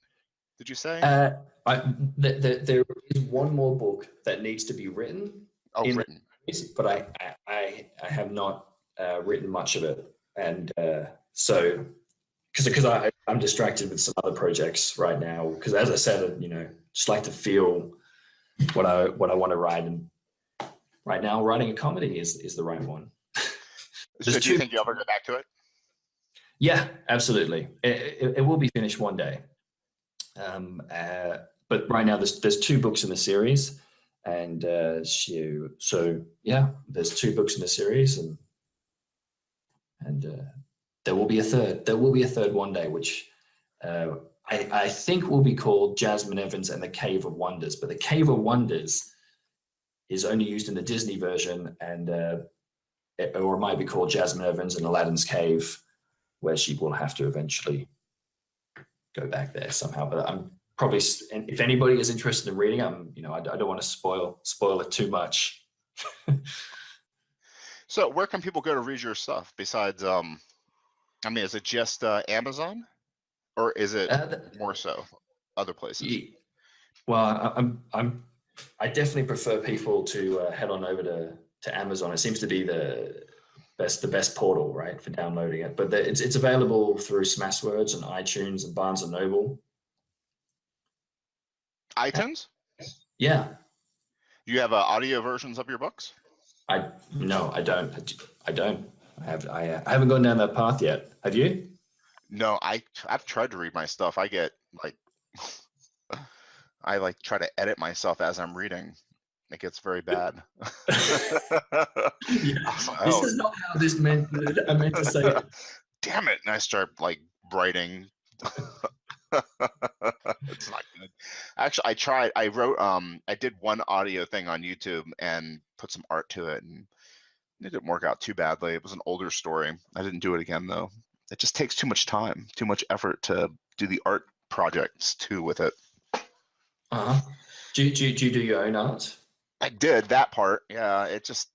Did you say? There is one more book that needs to be written. Oh, written. But I have not written much of it. And so, because I'm distracted with some other projects right now, because as I said, you know, just like to feel what I want to write, and right now writing a comedy is the right one. So do you think you'll ever go back to it? Yeah, absolutely. It will be finished one day. But right now there's 2 books in the series, and so yeah, there's 2 books in the series, and there will be a third. There will be a third one day, which I think will be called Jasmine Evans and the Cave of Wonders. But the Cave of Wonders is only used in the Disney version, and or it might be called Jasmine Evans and Aladdin's Cave, where she will have to eventually go back there somehow. But I'm probably, if anybody is interested in reading, I don't want to spoil it too much. So where can people go to read your stuff besides, I mean, is it just Amazon, or is it more so other places? Well, I definitely prefer people to head on over to Amazon. It seems to be the best portal, right, for downloading it. But it's available through Smashwords and iTunes and Barnes and Noble. iTunes? Yeah. Do you have audio versions of your books? No, I don't. I haven't gone down that path yet. Have you? No, I've tried to read my stuff. I get like, I like try to edit myself as I'm reading. It gets very bad. This is not how this meant. I meant to say it. Damn it! And I start like writing. It's not good. Actually, I did one audio thing on YouTube and put some art to it, and it didn't work out too badly. It was an older story. I didn't do it again though. It just takes too much time, too much effort to do the art projects too with it. Do you do your own art? I did that part. Yeah, it just,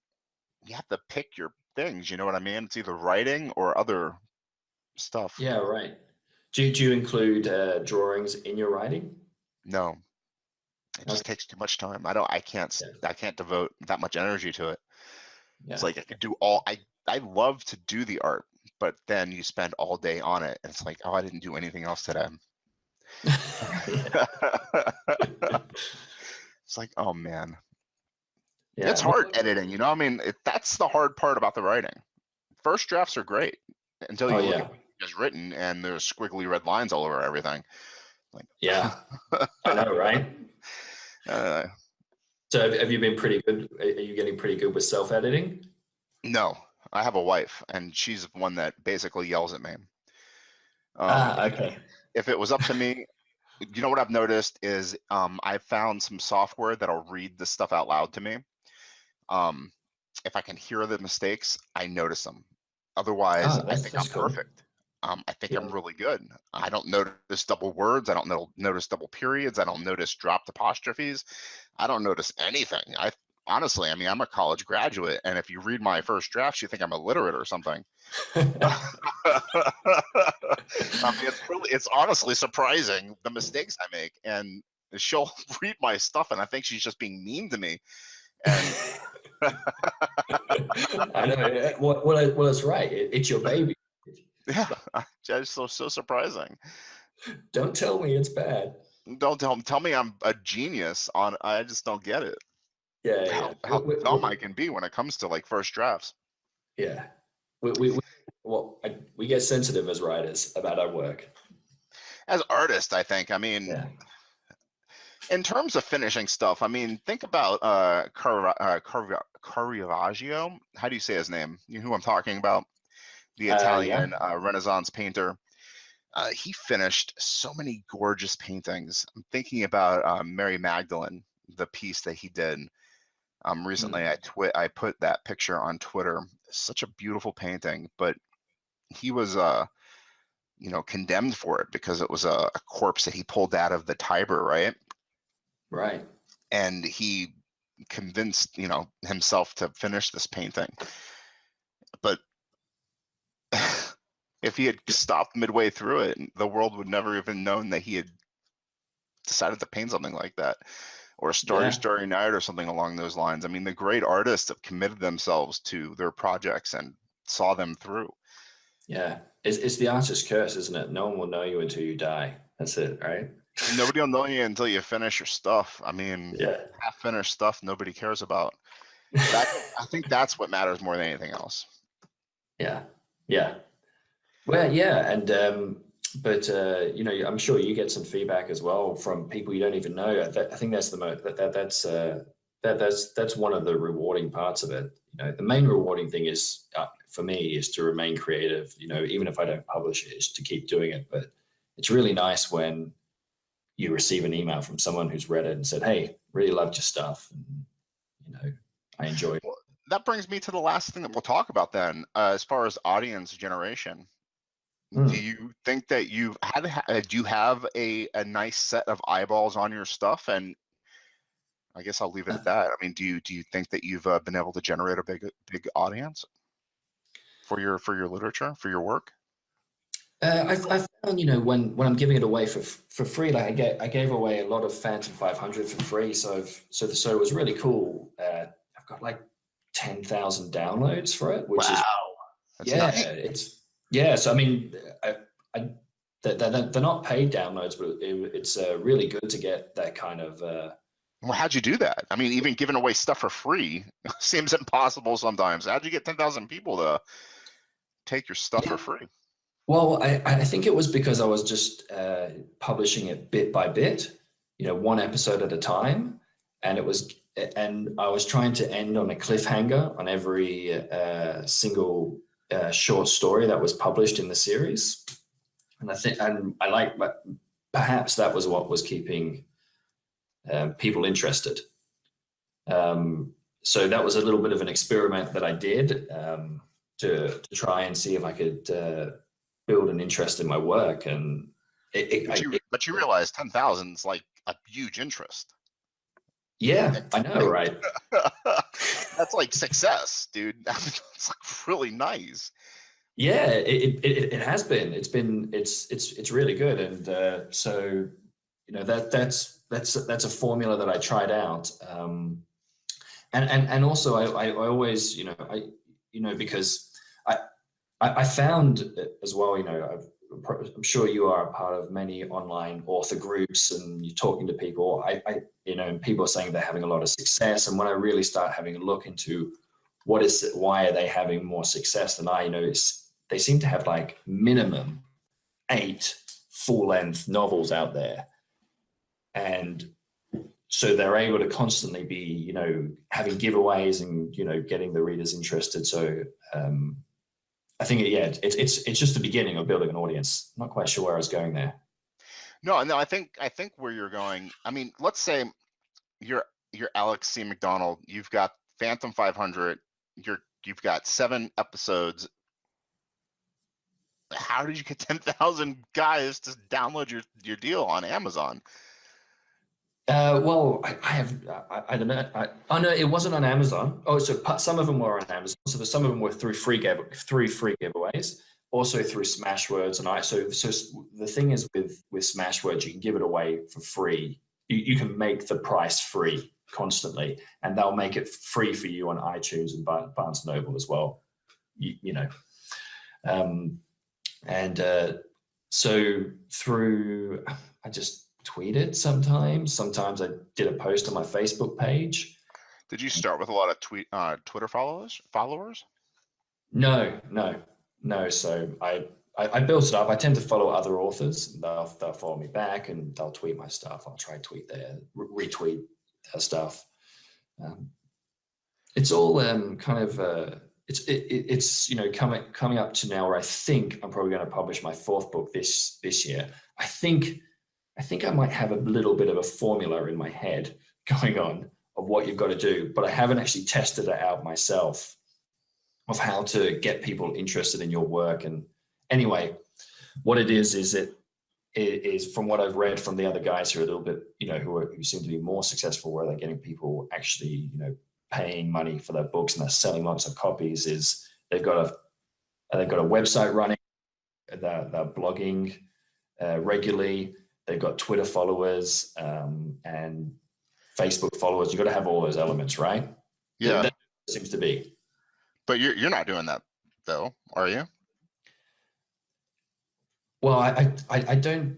you have to pick your things. You know what I mean? It's either writing or other stuff. Yeah, right. Do you include drawings in your writing? No, it just takes too much time. I can't devote that much energy to it. Yeah. It's like I could do I love to do the art, but then you spend all day on it, and it's like, oh, I didn't do anything else today. It's like, oh man. Yeah, it's hard editing, you know. I mean, that's the hard part about the writing. First drafts are great until you look at what it's written and there's squiggly red lines all over everything. Like, yeah, I know, right? So have you been pretty good? Are you getting pretty good with self-editing? No, I have a wife, and she's the one that basically yells at me. Okay. If it was up to me, you know what I've noticed is I found some software that'll read the stuff out loud to me. If I can hear the mistakes, I notice them. Otherwise, I think I'm perfect. I think I'm really good. I don't notice double words. I don't notice double periods. I don't notice dropped apostrophes. I don't notice anything. Honestly, I mean, I'm a college graduate, and if you read my first drafts, you think I'm illiterate or something. I mean, it's honestly surprising the mistakes I make, and she'll read my stuff, and I think she's just being mean to me. And I know. Well, it's right. It's your baby. Yeah, it's so surprising. Don't tell me it's bad. Don't tell me I'm a genius on. I just don't get it. Yeah, how dumb I can be when it comes to like first drafts. Yeah, we get sensitive as writers about our work. As artists, I think. I mean, in terms of finishing stuff, I mean, think about Caravaggio. How do you say his name? You know who I'm talking about? The Italian Renaissance painter. He finished so many gorgeous paintings. I'm thinking about Mary Magdalene, the piece that he did. Recently, I put that picture on Twitter. Such a beautiful painting, but he was condemned for it because it was a corpse that he pulled out of the Tiber, right? Right. and he convinced, you know, himself to finish this painting. But if he had stopped midway through it, the world would never even known that he had decided to paint something like that, or a Starry Night or something along those lines. I mean, the great artists have committed themselves to their projects and saw them through. Yeah, it's the artist's curse, isn't it? No one will know you until you die. That's it, right? Nobody will know you until you finish your stuff. I mean, Yeah. half-finished stuff nobody cares about. I think that's what matters more than anything else. Yeah. Well, yeah, and but you know, I'm sure you get some feedback as well from people you don't even know. I think that's the most that's one of the rewarding parts of it. You know, the main rewarding thing is for me is to remain creative. You know, even if I don't publish it, is to keep doing it. But it's really nice when you receive an email from someone who's read it and said, "Hey, really loved your stuff," and you know, I enjoy it. Well, that brings me to the last thing that we'll talk about then, as far as audience generation. Do you think that do you have a nice set of eyeballs on your stuff? And I guess I'll leave it at that. I mean, do you think that you've been able to generate a big audience for your literature, for your work? I found, you know, when I'm giving it away for free, like I gave away a lot of Phantom 500 for free, so it was really cool. I've got like 10,000 downloads for it, which is That's nice. So I mean, they're not paid downloads, but it's really good to get that kind of. Well, how'd you do that? I mean, even giving away stuff for free seems impossible sometimes. How'd you get 10,000 people to take your stuff for free? Well, I think it was because I was just publishing it bit by bit, you know, one episode at a time, and I was trying to end on a cliffhanger on every single short story that was published in the series, and but perhaps that was what was keeping people interested. So that was a little bit of an experiment that I did to try and see if I could build an interest in my work. And but you realize 10,000 is like a huge interest. Yeah, I know, right? That's like success, dude. It's like really nice. Yeah, it has been. It's really good, and so you know that's a formula that I tried out, and also I always because I found as well, you know, I'm sure you are a part of many online author groups and you're talking to people, and people are saying they're having a lot of success. And when I really start having a look into why are they having more success than I, they seem to have like minimum 8 full-length novels out there. And so they're able to constantly be, having giveaways and, getting the readers interested. So, I think, it's just the beginning of building an audience. I'm not quite sure where I was going there. No, I think where you're going. I mean, let's say you're Alex C. McDonald. You've got Phantom 500. You've got 7 episodes. How did you get 10,000 guys to download your deal on Amazon? Well, I don't know. Oh no, it wasn't on Amazon. Oh, so some of them were on Amazon. So some of them were through free giveaways, also through Smashwords. And so the thing is with Smashwords, you can give it away for free. You can make the price free constantly, and they'll make it free for you on iTunes and Barnes & Noble as well. So through, I just tweeted sometimes I did a post on my Facebook page. Did you start with a lot of Twitter followers? No. So I built it up. I tend to follow other authors. They'll follow me back and they'll tweet my stuff. I'll try to retweet their stuff. It's all kind of it's coming up to now where I think I'm probably going to publish my 4th book this year. I think I might have a little bit of a formula in my head going on of what you've got to do, but I haven't actually tested it out myself of how to get people interested in your work. And anyway, what it is that is from what I've read from the other guys who are a little bit, who seem to be more successful, where they're getting people actually, paying money for their books and they're selling lots of copies, is they've got a website running, they're blogging regularly, they've got Twitter followers and Facebook followers. You've got to have all those elements, right? Yeah. That seems to be. But you're not doing that though, are you? Well, I don't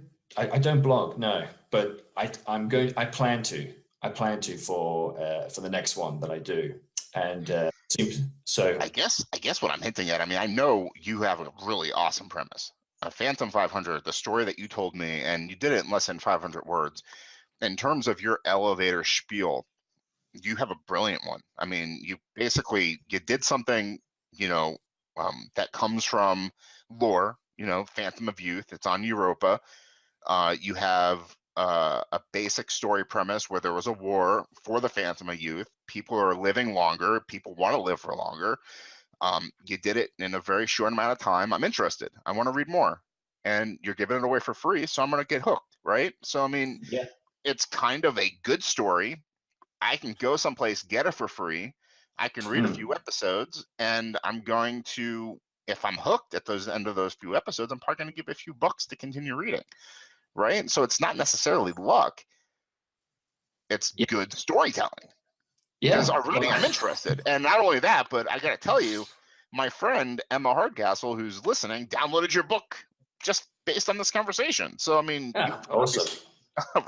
blog, no, but I plan to for the next one that I do, and so. I guess what I'm hinting at, I mean, I know you have a really awesome premise. A Phantom 500, the story that you told me, and you did it in less than 500 words. In terms of your elevator spiel, you have a brilliant one. I mean, you did something, that comes from lore, Phantom of Youth. It's on Europa. You have a basic story premise where there was a war for the Phantom of Youth. People are living longer. People want to live for longer. You did it in a very short amount of time. I'm interested. I want to read more. And you're giving it away for free, so I'm going to get hooked, right? So, I mean, yeah, it's kind of a good story. I can go someplace, get it for free. I can read a few episodes, and I'm going to, if I'm hooked at those end of those few episodes, I'm probably going to give a few bucks to continue reading, right? So it's not necessarily luck. It's good storytelling. Yeah, Because already I'm interested. And not only that, but I got to tell you, my friend Emma Hardcastle, who's listening, downloaded your book just based on this conversation. So, I mean, awesome.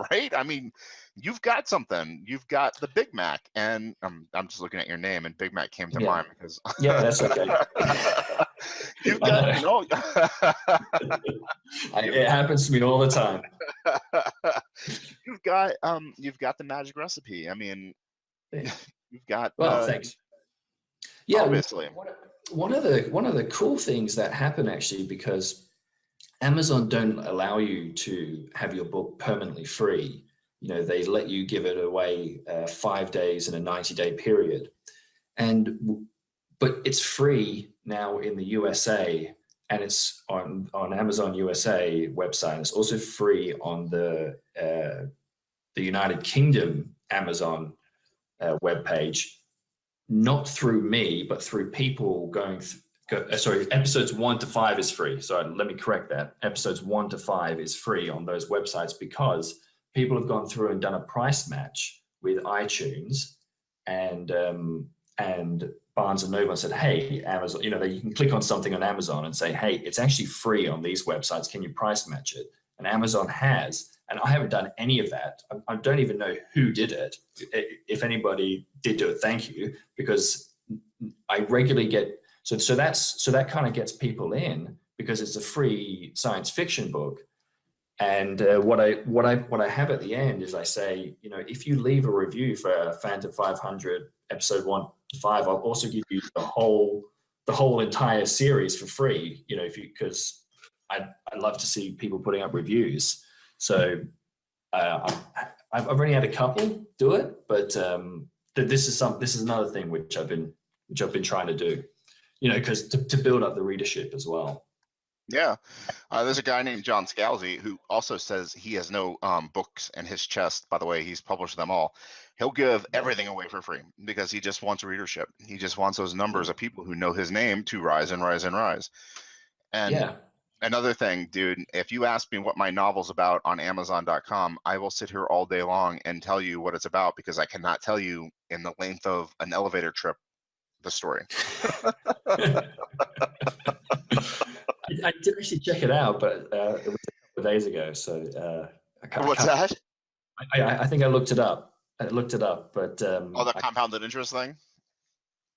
Right? I mean, you've got something. You've got the Big Mac, and I'm just looking at your name, and Big Mac came to mind because. Yeah, that's okay. You've got, it happens to me all the time. You've got the magic recipe. I mean, you've got. Well, thanks. Yeah, obviously. One of the cool things that happen, actually, because Amazon don't allow you to have your book permanently free. They let you give it away 5 days in a 90-day period, but it's free now in the USA, and it's on Amazon USA website. It's also free on the United Kingdom Amazon webpage, not through me, but through people going. Sorry, episodes 1 to 5 is free. Sorry, let me correct that. Episodes 1 to 5 is free on those websites because people have gone through and done a price match with iTunes and Barnes and Noble and said, hey, Amazon, you can click on something on Amazon and say, hey, it's actually free on these websites. Can you price match it? And Amazon has, and I haven't done any of that. I don't even know who did it. If anybody did do it, thank you, because I regularly get. So that kind of gets people in because it's a free science fiction book. And what I have at the end is I say, if you leave a review for Phantom 500 episode 1 to 5, I'll also give you the whole entire series for free. Because I'd love to see people putting up reviews. So I've already had a couple do it, but this is another thing which I've been trying to do. Because to build up the readership as well. Yeah. There's a guy named John Scalzi who also says he has no books in his chest. By the way, he's published them all. He'll give everything away for free because he just wants readership. He just wants those numbers of people who know his name to rise and rise and rise. And another thing, dude, if you ask me what my novel's about on Amazon.com, I will sit here all day long and tell you what it's about because I cannot tell you in the length of an elevator trip the story. I did actually check it out, but it was a couple of days ago. So what's that? I think I looked it up. But the compounded interest thing.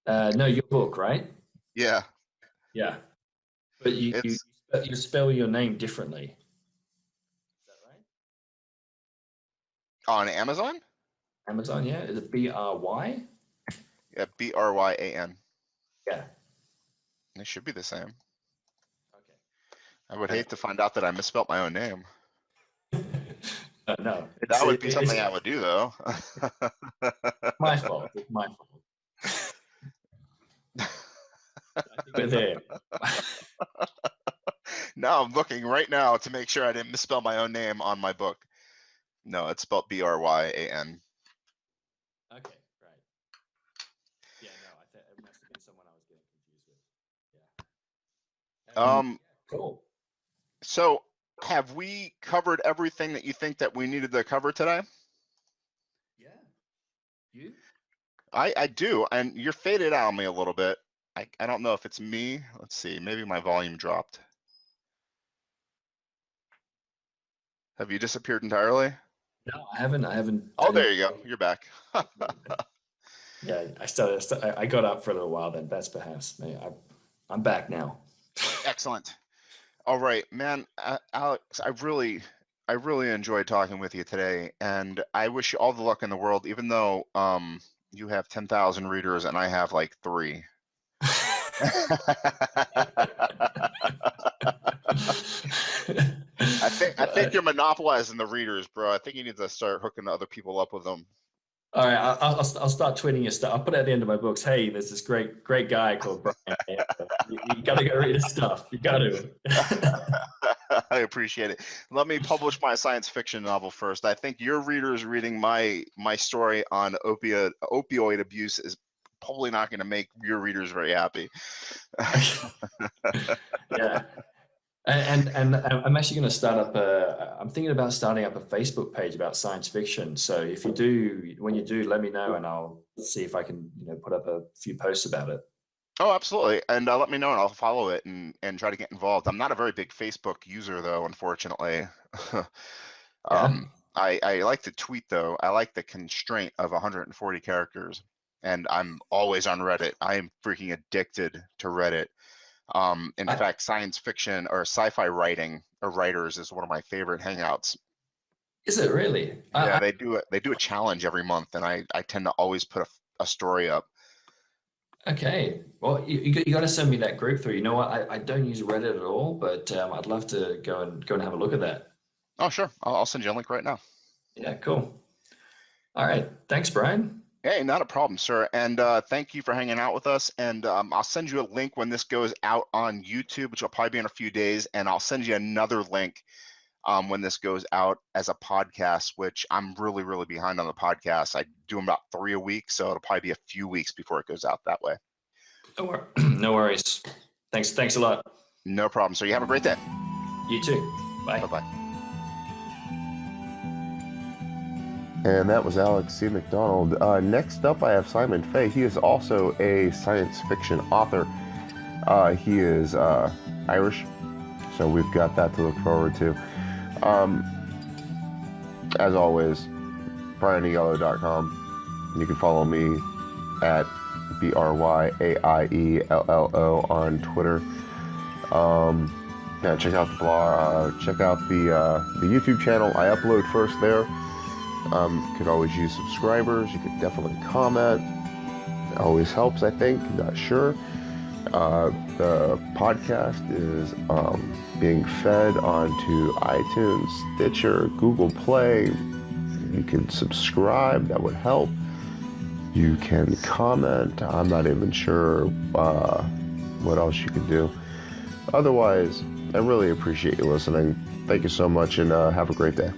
No, your book, right? Yeah. Yeah, but you spell your name differently. Is that right? On Amazon? Amazon, yeah. Is it BRY? Yeah, BRYAN. Yeah. It should be the same. Okay. I would hate to find out that I misspelled my own name. No. That would be something I would do, though. My fault. It's my fault. I think we're there. No, I'm looking right now to make sure I didn't misspell my own name on my book. No, it's spelled Bryan. Okay, right. Yeah, no, it must have been someone I was getting confused with. Yeah. Cool. So have we covered everything that you think that we needed to cover today? Yeah. You? I do, and you're faded out on me a little bit. I don't know if it's me. Let's see, maybe my volume dropped. Have you disappeared entirely? No, I haven't. Oh, there you go. You're back. Yeah, I got up for a little while then. That's perhaps me. I'm back now. Excellent. All right, man. Alex, I really enjoyed talking with you today, and I wish you all the luck in the world, even though you have 10,000 readers and I have like 3. I think you're monopolizing the readers, bro. I think you need to start hooking other people up with them. All right, I'll start tweeting your stuff. I'll put it at the end of my books. Hey, there's this great guy called Brian. You got to go read his stuff. You got to. I appreciate it. Let me publish my science fiction novel first. I think your readers reading my story on opioid abuse is probably not going to make your readers very happy. Yeah. And I'm actually going to start up I'm thinking about starting up a Facebook page about science fiction. So when you do, let me know and I'll see if I can, put up a few posts about it. Oh, absolutely. And let me know and I'll follow it and try to get involved. I'm not a very big Facebook user though, unfortunately. I like to tweet though. I like the constraint of 140 characters and I'm always on Reddit. I am freaking addicted to Reddit. In fact, science fiction or sci-fi writing or writers is one of my favorite hangouts. Is it really? Yeah, they do a challenge every month, and I tend to always put a story up. Okay, well, you got to send me that group through. You know what? I don't use Reddit at all, but I'd love to go and have a look at that. Oh, sure. I'll send you a link right now. Yeah, cool. All right. Thanks, Brian. Hey, not a problem, sir. And thank you for hanging out with us. And I'll send you a link when this goes out on YouTube, which will probably be in a few days. And I'll send you another link when this goes out as a podcast, which I'm really, really behind on the podcast. I do them about 3 a week, so it'll probably be a few weeks before it goes out that way. No worries. Thanks a lot. No problem. So you have a great day. You too. Bye. Bye-bye. And that was Alex C. McDonald. Next up, I have Simon Fay. He is also a science fiction author. He is Irish, so we've got that to look forward to. As always, BrianYellow.com. You can follow me at BRYAIELLO on Twitter. Yeah, check out the blog. Check out the YouTube channel. I upload first there. Could always use subscribers. You could definitely comment. It always helps, I think. Not sure. The podcast is being fed onto iTunes, Stitcher, Google Play. You can subscribe. That would help. You can comment. I'm not even sure what else you can do. Otherwise, I really appreciate you listening. Thank you so much, and have a great day.